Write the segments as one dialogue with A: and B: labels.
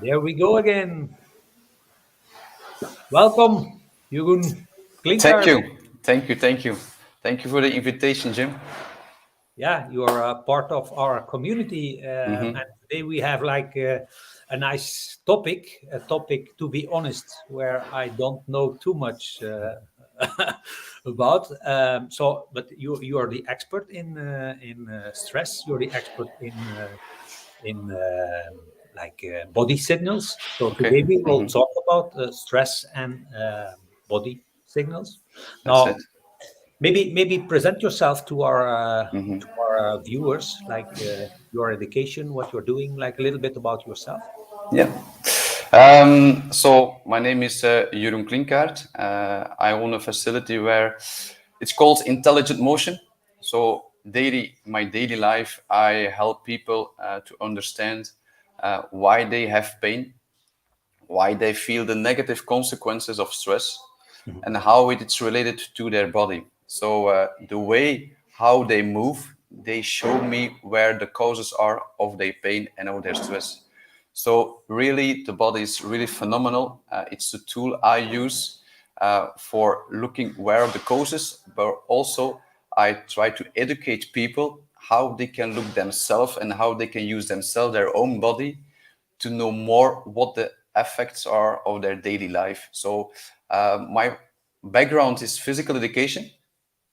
A: There we go again. Welcome, Jeroen
B: Thank
A: Klinckaert.
B: you. Thank you. Thank you. Thank you for the invitation, Jim.
A: Yeah, you are a part of our community,
B: hmm
A: and today we have like a nice topic. A topic, to be honest, where I don't know too much about. But you are the expert in stress. You're the expert in body signals. So
B: Okay.
A: today we will
B: hmm
A: talk about stress and body signals.
B: That's it.
A: Now, maybe present yourself to
B: hmm
A: our viewers, like your education, what you're doing, like a little bit about yourself.
B: Yeah. So my name is Jeroen Klinckaert. I own a facility where it's called Intelligent Motion. So my daily life, I help people to understand why they have pain, why they feel the negative consequences of stress,
A: Mhm.
B: and how it's related to their body. So the way how they move, they show me where the causes are of their pain and of their stress. So really, the body is really phenomenal. It's a tool I use for looking where are the causes, but also I try to educate people how they can look themselves and how they can use themselves, their own body, to know more what the effects are of their daily life. So my background is physical education.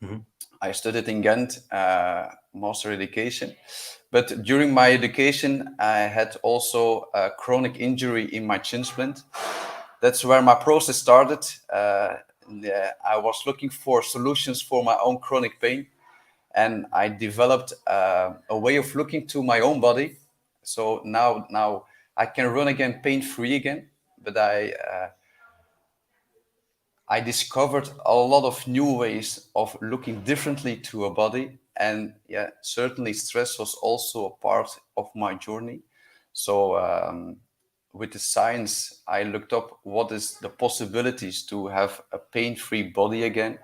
A: Mhm.
B: I studied in Ghent, master education. But during my education, I had also a chronic injury in my chin splint. That's where my process started. I was looking for solutions for my own chronic pain, and I developed a way of looking to my own body. So now I can run again, pain free again. But I discovered a lot of new ways of looking differently to a body. And yeah, certainly stress was also a part of my journey. So with the science, I looked up what is the possibilities to have a pain-free body again,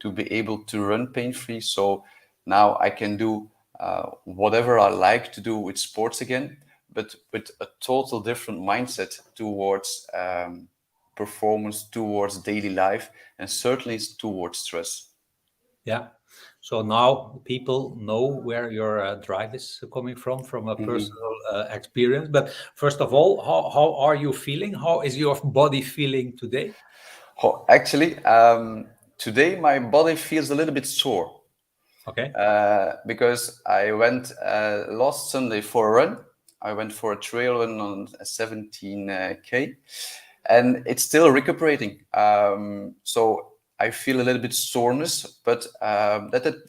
B: to be able to run pain-free. So now I can do whatever I like to do with sports again, but with a total different mindset towards performance, towards daily life, and certainly towards stress.
A: Yeah. So now people know where your drive is coming from a
B: Mhm.
A: personal experience. But first of all, how are you feeling? How is your body feeling today?
B: Actually, today my body feels a little bit sore
A: Okay.
B: because I went last Sunday for a run. I went for a trail run on 17K, and it's still recuperating. So I feel a little bit soreness, but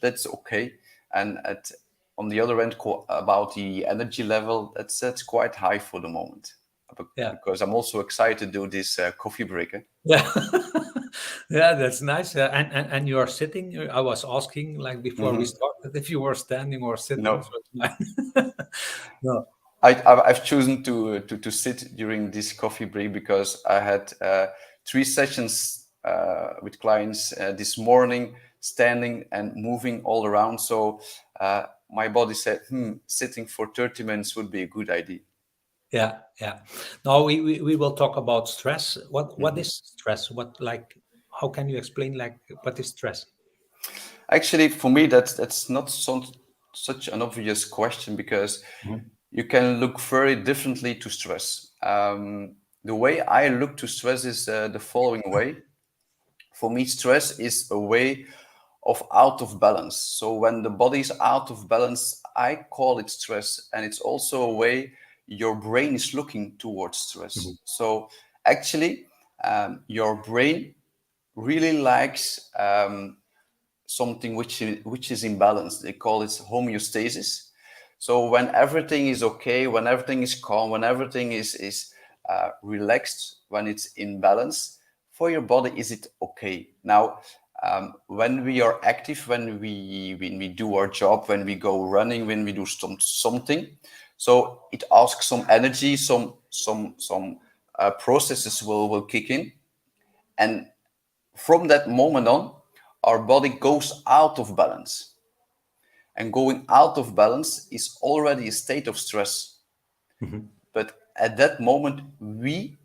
B: that's okay. And on the other end, about the energy level, that's quite high for the moment.
A: Yeah.
B: Because I'm also excited to do this coffee break.
A: Yeah. Yeah, that's nice. And you are sitting. I was asking like before we
B: Mhm.
A: started if you were standing or sitting.
B: No,
A: So it's fine. No.
B: I've chosen to sit during this coffee break because I had 3 sessions with clients this morning, standing and moving all around. So my body said, sitting for 30 minutes would be a good idea.
A: Yeah, yeah. Now we will talk about stress. What
B: Mhm.
A: is stress? What like how can you explain like what is stress?
B: Actually, for me, that's not such an obvious question because
A: Mhm.
B: you can look very differently to stress. The way I look to stress is the following way. For me, stress is a way of out of balance. So when the body is out of balance, I call it stress. And it's also a way your brain is looking towards
A: Mhm.
B: stress. So actually, your brain really likes something which is in balance. They call it homeostasis. So when everything is okay, when everything is calm, when everything is relaxed, when it's in balance, for your body, is it okay? Now, when we are active, when we do our job, when we go running, when we do something, so it asks some energy, some processes will kick in, and from that moment on, our body goes out of balance. And going out of balance is already a state of stress.
A: Mhm.
B: But at that moment, we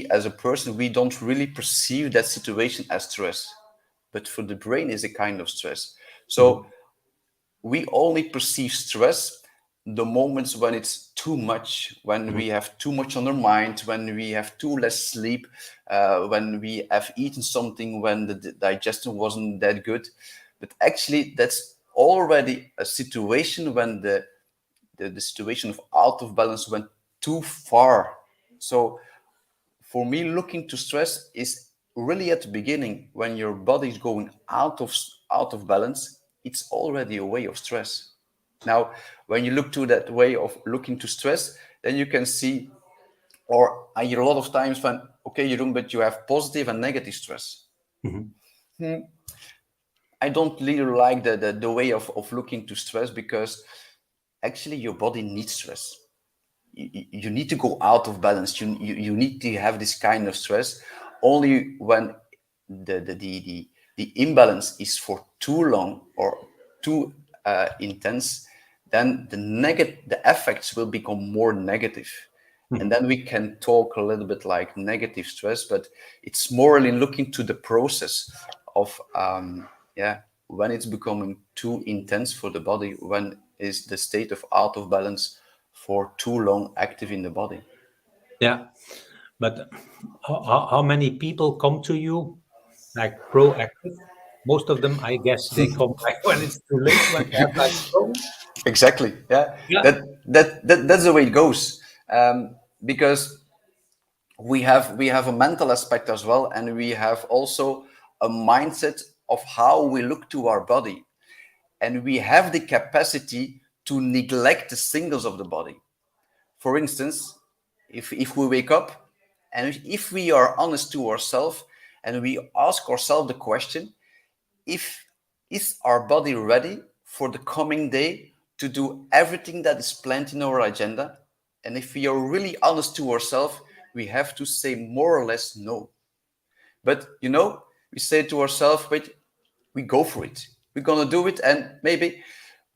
B: as a person, we don't really perceive that situation as stress, but for the brain is a kind of stress. So we only perceive stress the moments when it's too much, when we have too much on our mind, when we have too less sleep, when we have eaten something, when the digestion wasn't that good. But actually, that's already a situation when the situation of out of balance went too far. So for me, looking to stress is really at the beginning when your body is going out of balance. It's already a way of stress. Now, when you look to that way of looking to stress, then you can see, or I hear a lot of times when, okay, Jeroen, but you have positive and negative stress. I don't really like the way of looking to stress, because actually your body needs stress. You need to go out of balance. You need to have this kind of stress. Only when the imbalance is for too long or too intense, then the effects will become more negative. And then we can talk a little bit like negative stress, but it's morally looking to the process of when it's becoming too intense for the body, when is the state of out of balance for too long active in the body.
A: Yeah. But how many people come to you like proactive? Most of them, I guess, they come like when it's too late, when they have like trouble.
B: Exactly. Yeah.
A: Yeah.
B: That's the way it goes. Because we have a mental aspect as well, and we have also a mindset of how we look to our body, and we have the capacity to neglect the signals of the body. For instance, if we wake up and if we are honest to ourselves and we ask ourselves the question, if is our body ready for the coming day to do everything that is planned in our agenda? And if we are really honest to ourselves, we have to say more or less no. But we say to ourselves, wait, we go for it. We're gonna do it, and maybe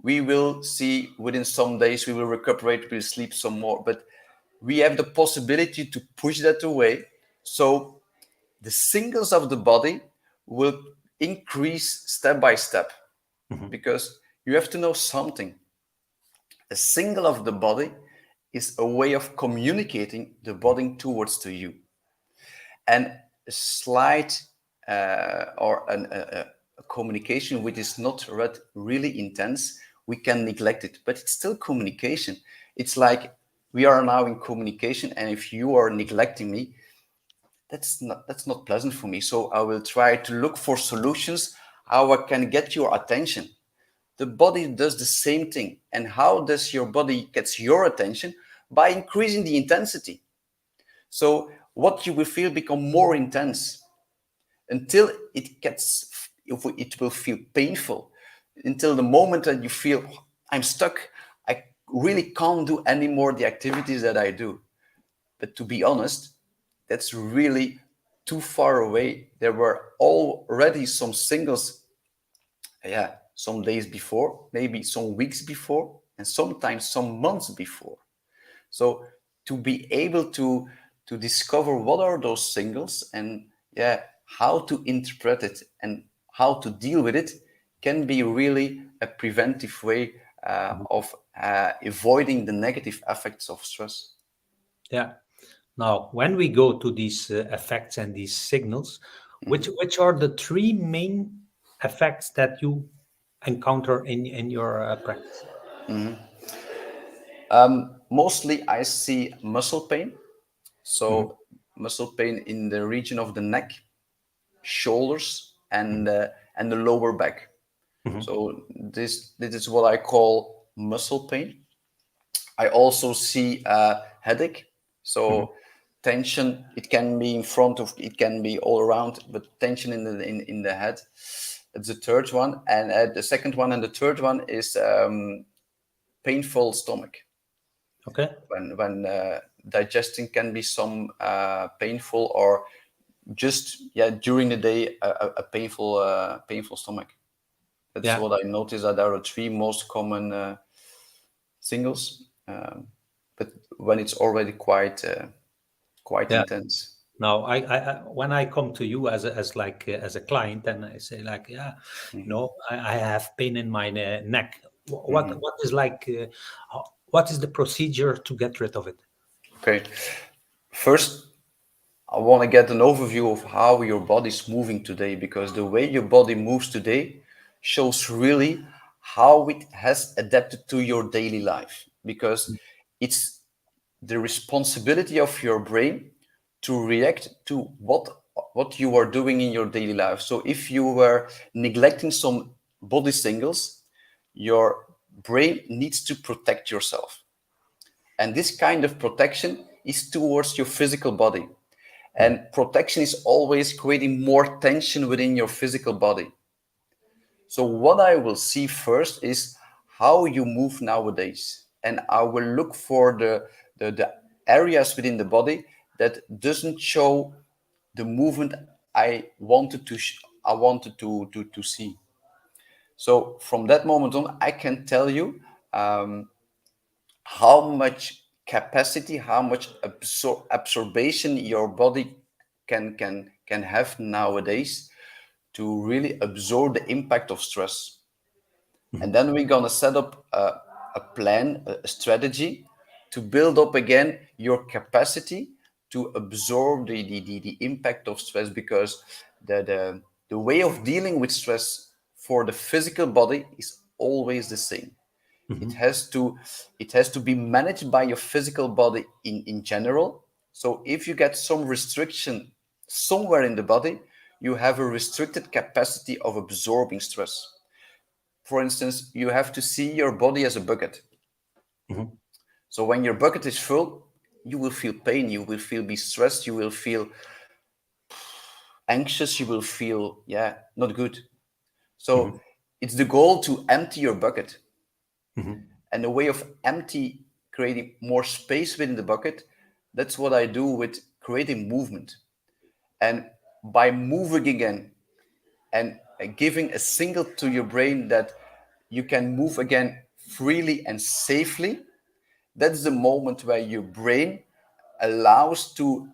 B: we will see within some days we will recuperate, we'll sleep some more. But we have the possibility to push that away. So the signals of the body will increase step by step, because you have to know something. A signal of the body is a way of communicating the body towards to you. And a slight or a communication which is not really intense, we can neglect it, but it's still communication. It's like we are now in communication, and if you are neglecting me, that's not pleasant for me. So I will try to look for solutions how I can get your attention. The body does the same thing. And how does your body gets your attention? By increasing the intensity. So what you will feel become more intense until it will feel painful, until the moment that you feel I'm stuck. I really can't do any more the activities that I do. But to be honest, that's really too far away. There were already some signals, some days before, maybe some weeks before, and sometimes some months before. So to be able to discover what are those signals, and how to interpret it and how to deal with it, can be really a preventive way of avoiding the negative effects of stress.
A: Yeah. Now, when we go to these effects and these signals, which are the three main effects that you encounter in your practice?
B: Mostly I see muscle pain.
A: Mhm,
B: So muscle pain in the region of the neck, shoulders, and the lower back.
A: mhm,
B: So this is what I call muscle pain. I also see headache.
A: mhm,
B: So tension. It can be in front of. It can be all around, but tension in the head. That's the third one, and the second one and the third one is painful stomach.
A: okay.
B: When digesting can be some painful, or just during the day a painful stomach. That's
A: Yeah.
B: what I noticed, that there are three most common signals. But when it's already quite
A: Yeah.
B: intense.
A: Now, when I come to you as like as a client, and I say like, yeah, I have pain in my neck. What is like, what is the procedure to get rid of it?
B: Okay. First, I want to get an overview of how your body's moving today, because the way your body moves today shows really how it has adapted to your daily life, because it's the responsibility of your brain to react to what you are doing in your daily life. So if you were neglecting some body signals, your brain needs to protect yourself. And this kind of protection is towards your physical body. And protection is always creating more tension within your physical body. So what I will see first is how you move nowadays. And I will look for the areas within the body that doesn't show the movement I wanted to see. So from that moment on, I can tell you um, how much capacity, how much absorption your body can have nowadays to really absorb the impact of stress. And then we're gonna set up a plan, a strategy to build up again your capacity to absorb the impact of stress, because the way of dealing with stress for the physical body is always the same. It
A: Hmm.
B: has to it has to be managed by your physical body in general. So if you get some restriction somewhere in the body, you have a restricted capacity of absorbing stress. For instance, you have to see your body as a bucket.
A: Hmm.
B: So when your bucket is full, you will feel pain, you will feel be stressed, you will feel anxious, you will feel not good. So
A: Hmm.
B: it's the goal to empty your bucket.
A: Hmm.
B: And the way of creating more space within the bucket, that's what I do with creating movement. And by moving again and giving a signal to your brain that you can move again freely and safely, that's the moment where your brain allows to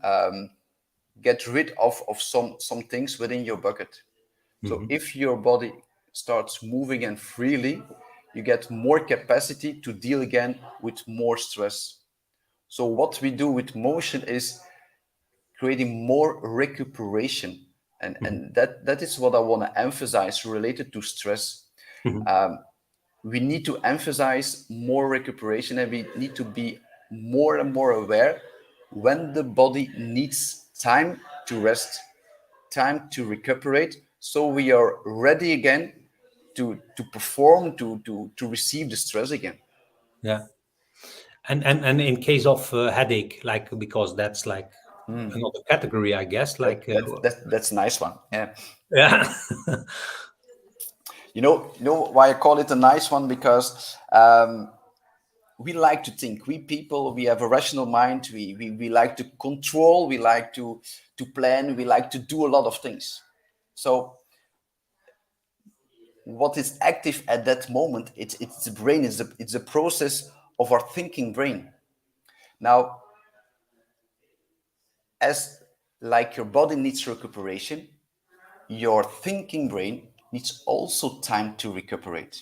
B: get rid of some things within your bucket. So
A: Hmm.
B: if your body starts moving and freely, you get more capacity to deal again with more stress. So what we do with motion is creating more recuperation. And that is what I want to emphasize related to stress.
A: Hmm.
B: We need to emphasize more recuperation, and we need to be more and more aware when the body needs time to rest, time to recuperate, so we are ready again to perform, to receive the stress again.
A: Yeah. And in case of headache, like, because that's like another category, I guess, like,
B: That's a nice one. Yeah.
A: yeah.
B: You know why I call it a nice one? Because we like to think. We people, we have a rational mind. We like to control. We like to plan. We like to do a lot of things. So what is active at that moment? It's the brain. It's a process of our thinking brain. Now, as like your body needs recuperation, your thinking brain needs also time to recuperate.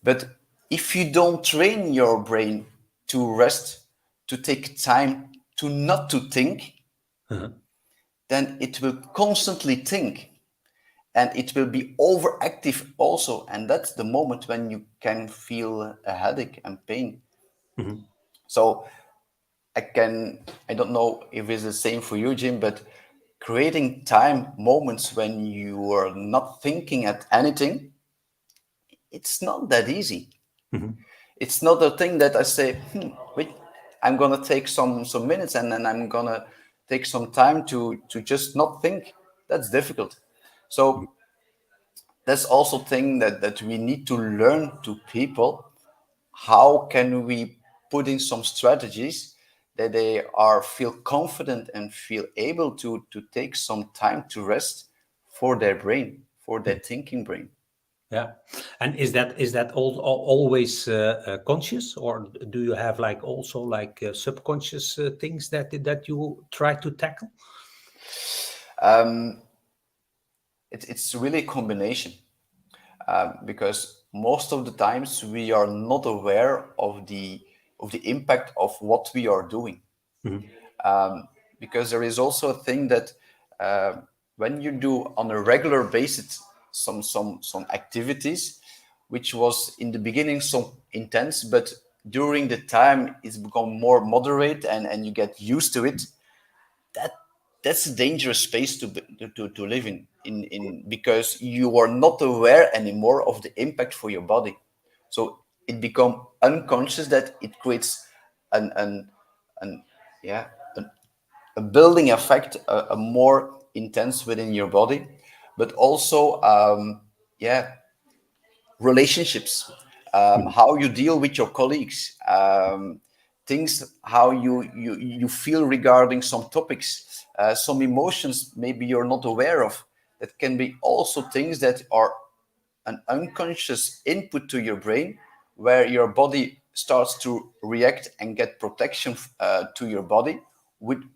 B: But if you don't train your brain to rest, to take time to not to think,
A: Uh-huh.
B: then it will constantly think, and it will be overactive also. And that's the moment when you can feel a headache and pain.
A: Mhm.
B: So I don't know if it's the same for you, Jim, but creating time moments when you are not thinking at anything, it's not that easy.
A: Mhm.
B: It's not a thing that I say, wait, I'm gonna take some minutes and then I'm gonna take some time to just not think. That's difficult. So that's also thing that we need to learn to people. How can we put in some strategies that they are feel confident and feel able to take some time to rest for their brain, for their thinking brain.
A: Yeah. And is that always conscious, or do you have like also like subconscious things that you try to tackle?
B: Um, it's really a combination, because most of the times we are not aware of the impact of what we are doing.
A: Mhm.
B: Because there is also a thing that, when you do on a regular basis some activities, which was in the beginning so intense, but during the time it's become more moderate, and you get used to it. that that's a dangerous space to live in because you are not aware anymore of the impact for your body. So it become unconscious that it creates an yeah an, a building effect, a more intense within your body, but also, yeah, relationships,
A: Mhm.
B: how you deal with your colleagues, things, how you feel regarding some topics, some emotions maybe you're not aware of. That can be also things that are an unconscious input to your brain, where your body starts to react and get protection to your body,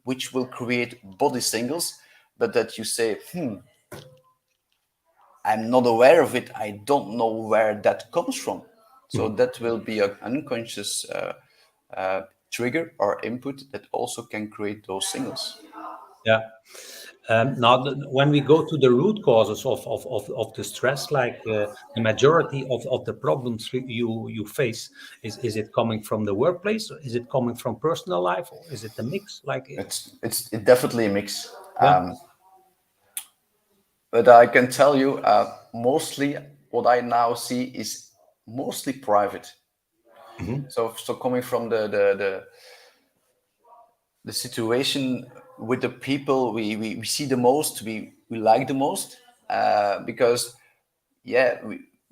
B: which will create body signals, but that you say, I'm not aware of it. I don't know where that comes from. So
A: Mhm.
B: that will be an unconscious trigger or input that also can create those signals.
A: Yeah. Now, when we go to the root causes of the stress, like the majority of the problems you face, is it coming from the workplace, or is it coming from personal life, or is it a mix? Like,
B: It's definitely a mix.
A: yeah.
B: But I can tell you, mostly what I now see is mostly private.
A: Hmm.
B: So coming from the situation with the people we see the most, we like the most, because, yeah,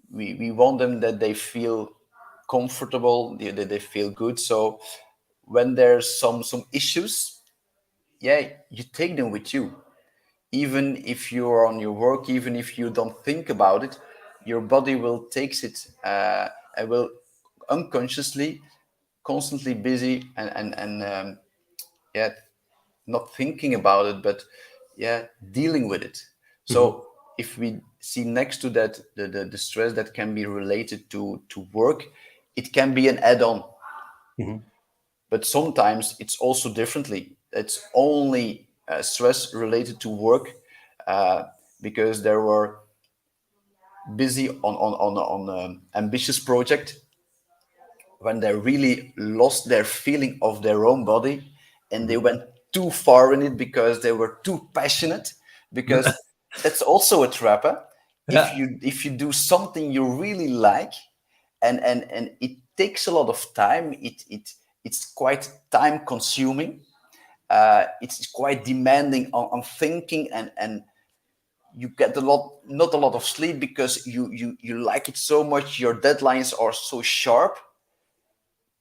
B: we want them that they feel comfortable, that they feel good. So when there's some issues, yeah, you take them with you, even if you're on your work, even if you don't think about it, your body will takes it, and will unconsciously constantly busy, and yeah, not thinking about it, but yeah, dealing with it.
A: Hmm.
B: So if we see next to that the stress that can be related to work, it can be an add-on,
A: Hmm.
B: but sometimes it's also differently. It's only stress related to work, uh, because they were busy on ambitious project, when they really lost their feeling of their own body, and they
A: Hmm.
B: went too far in it because they were too passionate. Because that's also a trap, huh?
A: Yeah.
B: If you do something you really like, and it takes a lot of time, it's quite time consuming, it's quite demanding on thinking, and you get a lot not a lot of sleep because you like it so much, your deadlines are so sharp.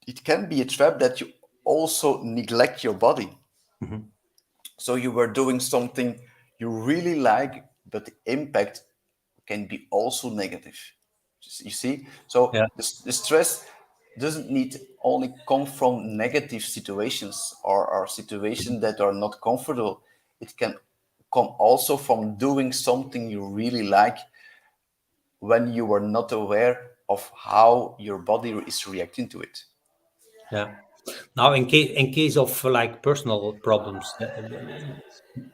B: It can be a trap that you also neglect your body.
A: Hmm.
B: So you were doing something you really like, but the impact can be also negative. You see? So
A: Yeah.
B: the stress doesn't need only come from negative situations, or situations that are not comfortable. It can come also from doing something you really like, when you are not aware of how your body is reacting to it.
A: Yeah. Now, in case of like personal problems,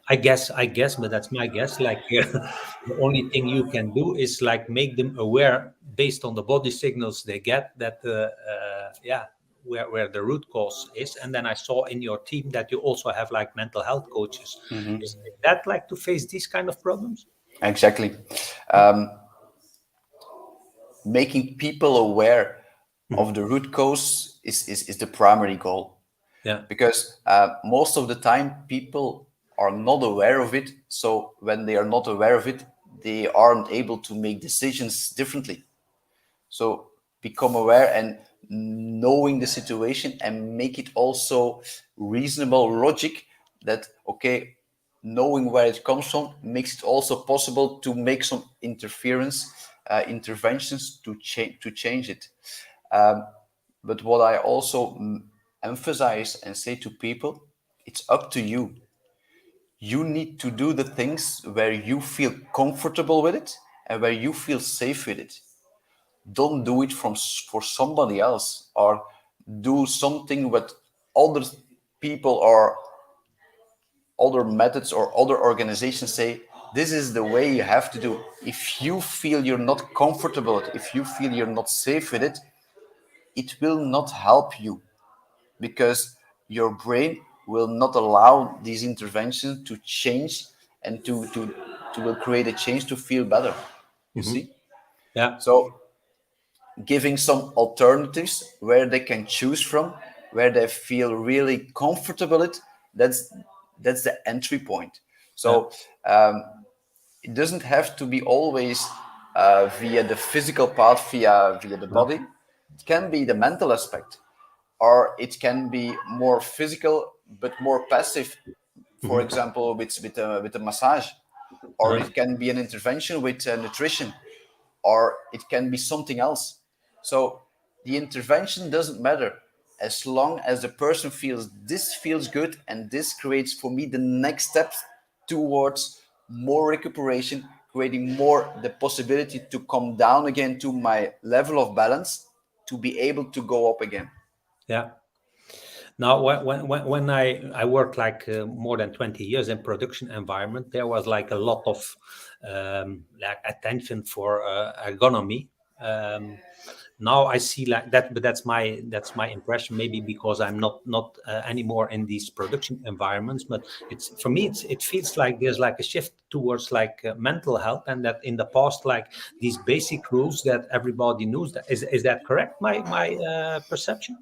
A: I guess, but that's my guess. Like, the only thing you can do is like make them aware based on the body signals they get, that yeah, where the root cause is. And then I saw in your team that you also have like mental health coaches. Is that like to face these kind of problems?
B: Exactly. Um, Making people aware of
A: Mhm.
B: the root cause is the primary goal,
A: Yeah.
B: because most of the time people are not aware of it. So when they are not aware of it, they aren't able to make decisions differently. So become aware and knowing the situation, and make it also reasonable logic, that okay, knowing where it comes from makes it also possible to make some interference, interventions to change it. But what I also emphasize and say to people, it's up to you. You need to do the things where you feel comfortable with it and where you feel safe with it. Don't do it for somebody else, or do something what other people or other methods or other organizations say this is the way you have to do. If you feel you're not comfortable, if you feel you're not safe with it, it will not help you, because your brain will not allow these interventions to change and to will create a change to feel better. You
A: Hmm.
B: see?
A: Yeah.
B: So giving some alternatives where they can choose from, where they feel really comfortable it, that's the entry point.
A: Yeah.
B: So it doesn't have to be always via the physical part, via the
A: No.
B: body. It can be the mental aspect, or it can be more physical but more passive. For
A: Hmm.
B: example, with a massage, or
A: Yeah.
B: it can be an intervention with nutrition, or it can be something else. So the intervention doesn't matter as long as the person feels this feels good and this creates for me the next steps towards more recuperation, creating more the possibility to come down again to my level of balance, to be able to go up again.
A: Yeah. Now, when I worked like more than 20 years in production environment, there was like a lot of like attention for ergonomy. Um, Now I see like that, but that's my impression. Maybe because I'm not anymore in these production environments, but it's for me, it feels like there's like a shift towards like mental health, and that in the past, like these basic rules that everybody knows. That is that correct? My perception.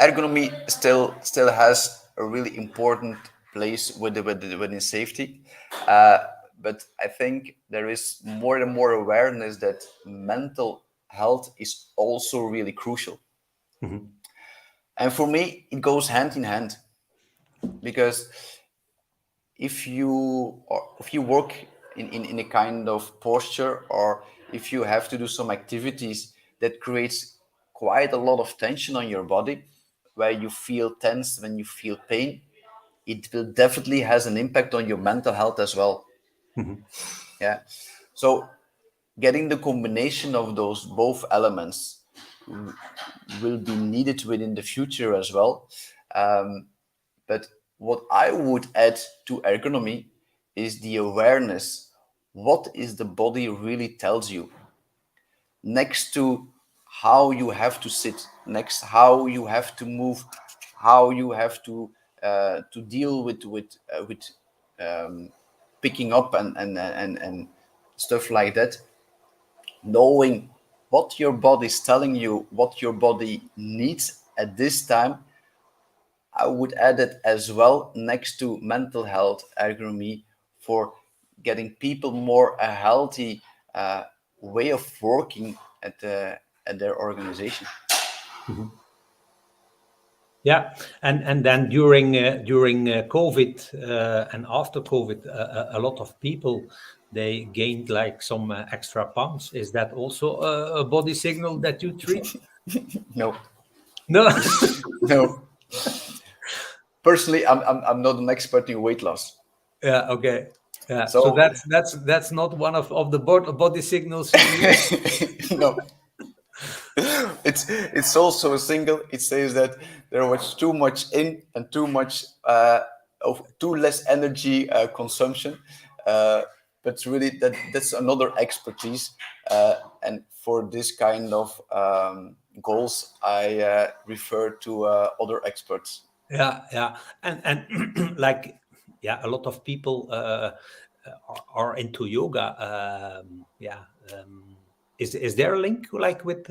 B: Ergonomy still has a really important place within safety, uh, but I think there is more and more awareness that mental health is also really crucial.
A: Hmm.
B: And for me, it goes hand in hand, because if you work in a kind of posture, or if you have to do some activities that creates quite a lot of tension on your body, where you feel tense, when you feel pain, it will definitely has an impact on your mental health as well.
A: Hmm.
B: Yeah. So getting the combination of those both elements will be needed within the future as well. But what I would add to ergonomy is the awareness. What is the body really tells you? Next to how you have to sit, next how you have to move, how you have to deal with picking up and stuff like that. Knowing what your body is telling you, what your body needs at this time, I would add it as well next to mental health ergonomy, for getting people more a healthy way of working at their organization.
A: Hmm. Yeah, and then during COVID and after COVID, a lot of people they gained like some extra pounds. Is that also a body signal that you treat?
B: No,
A: No.
B: no. Personally, I'm not an expert in weight loss.
A: Yeah. Okay. Yeah. So
B: So
A: that's not one of the body signals you.
B: no, it's also a single. It says that there was too much in and too much of too less energy consumption. Uh, but really, that's another expertise. And for this kind of goals, I refer to other experts.
A: Yeah, yeah, and like yeah, a lot of people are into yoga. Yeah, is there a link like with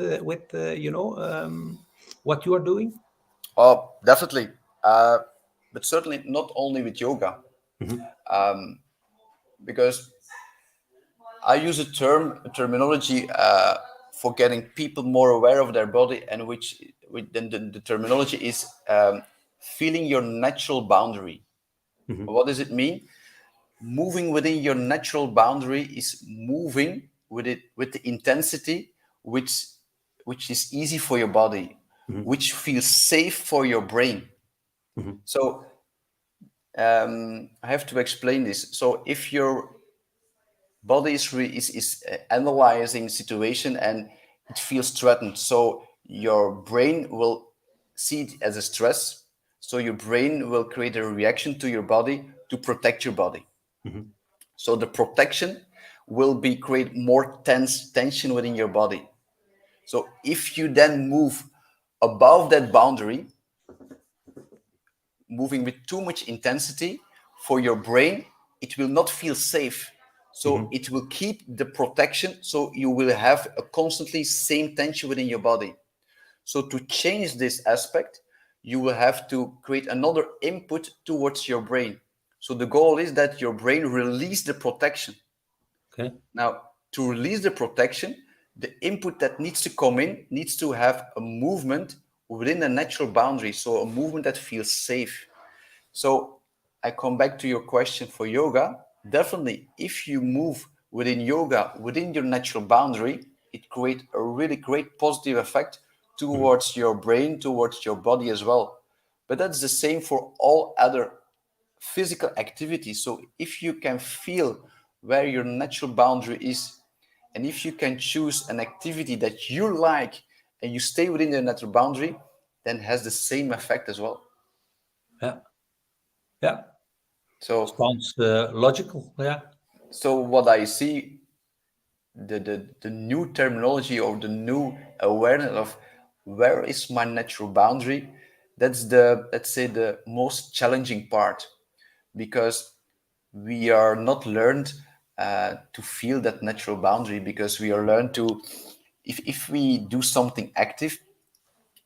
A: what you are doing?
B: Oh, definitely. Uh, but certainly not only with yoga,
A: Hmm.
B: because I use a terminology for getting people more aware of their body, and which then the terminology is feeling your natural boundary.
A: Hmm.
B: What does it mean? moving within your natural boundary is moving with the intensity which which is easy for your body,
A: Mhm.
B: which feels safe for your brain.
A: Mhm.
B: So I have to explain this. So if your body is analyzing situation and it feels threatened, so your brain will see it as a stress. So your brain will create a reaction to your body to protect your body.
A: Mhm.
B: So the protection will be create more tension within your body. So if you then move above that boundary, moving with too much intensity for your brain, it will not feel safe. So
A: Mhm.
B: it will keep the protection. So you will have a constantly same tension within your body. So to change this aspect, you will have to create another input towards your brain. So the goal is that your brain release the protection.
A: Okay.
B: Now, to release the protection, the input that needs to come in needs to have a movement within a natural boundary. So a movement that feels safe. So I come back to your question for yoga. Definitely, if you move within yoga, within your natural boundary, it creates a really great positive effect
A: Mhm.
B: towards your brain, towards your body as well. But that's the same for all other physical activity. So if you can feel where your natural boundary is, and if you can choose an activity that you like and you stay within the natural boundary, then has the same effect as well.
A: Yeah. Yeah.
B: So
A: Sounds logical. Yeah.
B: what I see, the new terminology or the new awareness of where is my natural boundary, that's the, let's say, the most challenging part, because we are not learned to feel that natural boundary, because we are learned to, if we do something active,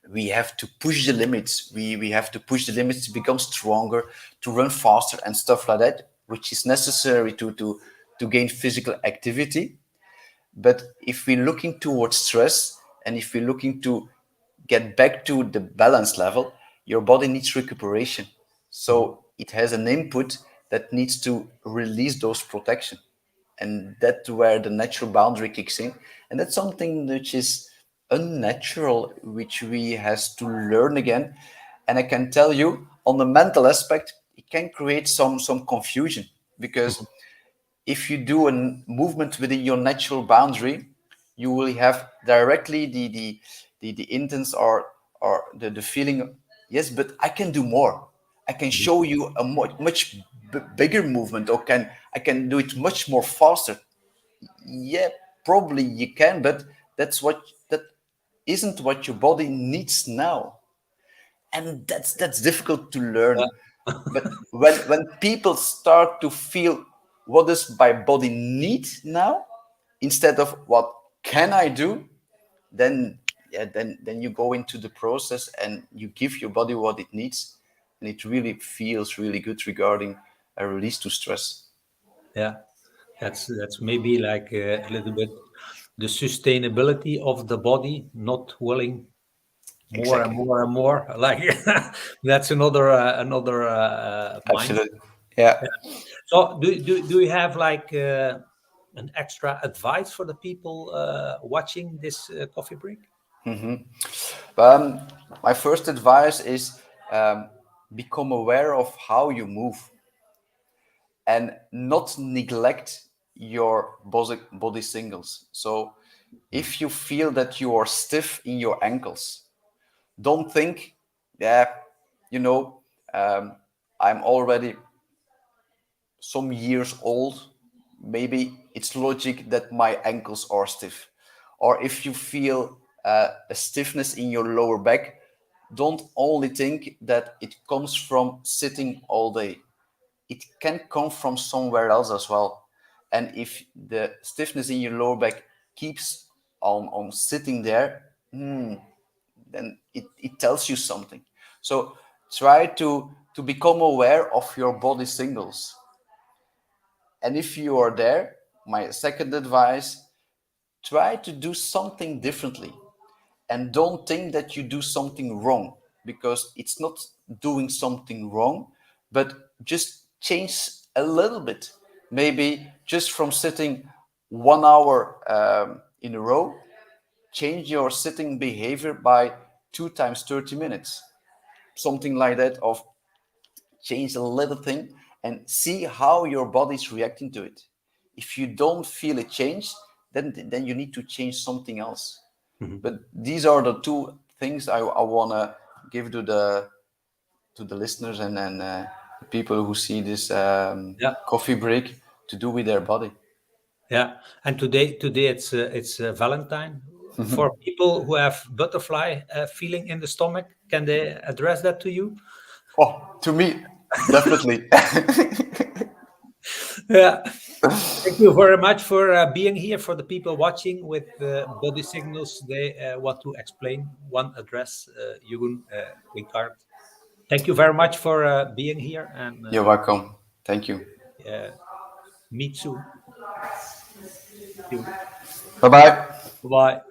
B: we have to push the limits. We have to push the limits to become stronger, to run faster and stuff like that, which is necessary to gain physical activity. But if we're looking towards stress, and if we're looking to get back to the balance level, your body needs recuperation.
A: Mhm.
B: So it has an input that needs to release those protection. And that's where the natural boundary kicks in. And that's something which is unnatural, which we has to learn again. And I can tell you, on the mental aspect, it can create some confusion, because
A: Mhm.
B: if you do a movement within your natural boundary, you will have directly the intense or the feeling, yes, but I can do more. I can
A: Mhm.
B: show you a much bigger movement, or can I can do it much more faster. Yeah, probably you can, but that isn't what your body needs now, and that's difficult to learn. But when people start to feel what does my body need now, instead of what can I do, then yeah, then you go into the process and you give your body what it needs, and it really feels really good regarding a release to stress.
A: Yeah. That's maybe like a little bit the sustainability of the body, not willing more and
B: Exactly.
A: more and more. Like that's another mind.
B: Absolutely. Yeah.
A: So do you have like an extra advice for the people watching this coffee break?
B: Um, my first advice is, um, become aware of how you move, and not neglect your body signals. So if you feel that you are stiff in your ankles, don't think, yeah, you know, um, I'm already some years old. Maybe it's logic that my ankles are stiff. Or if you feel a stiffness in your lower back, don't only think that it comes from sitting all day. It can come from somewhere else as well. And if the stiffness in your lower back keeps on sitting there, then it tells you something. So try to become aware of your body signals. And if you are there, my second advice, try to do something differently. And don't think that you do something wrong, because it's not doing something wrong, but just change a little bit. maybe just from sitting 1 hour in a row, change your sitting behavior by 2 times 30 minutes, something like that, of change a little thing and see how your body's reacting to it. If you don't feel a change, then you need to change something else. But these are the two things I want to give to the listeners and the people who see this
A: Yeah.
B: coffee break to do with their body.
A: Yeah, and today it's Valentine. For people who have butterfly feeling in the stomach, can they address that to you?
B: Oh, to me, definitely.
A: Yeah. Thank you very much for being here. For the people watching with body signals, they want to explain one address, Jeroen Klinckaert. Thank you very much for being here, and
B: You're welcome. Thank you.
A: meet soon. You.
B: Bye bye.
A: Bye.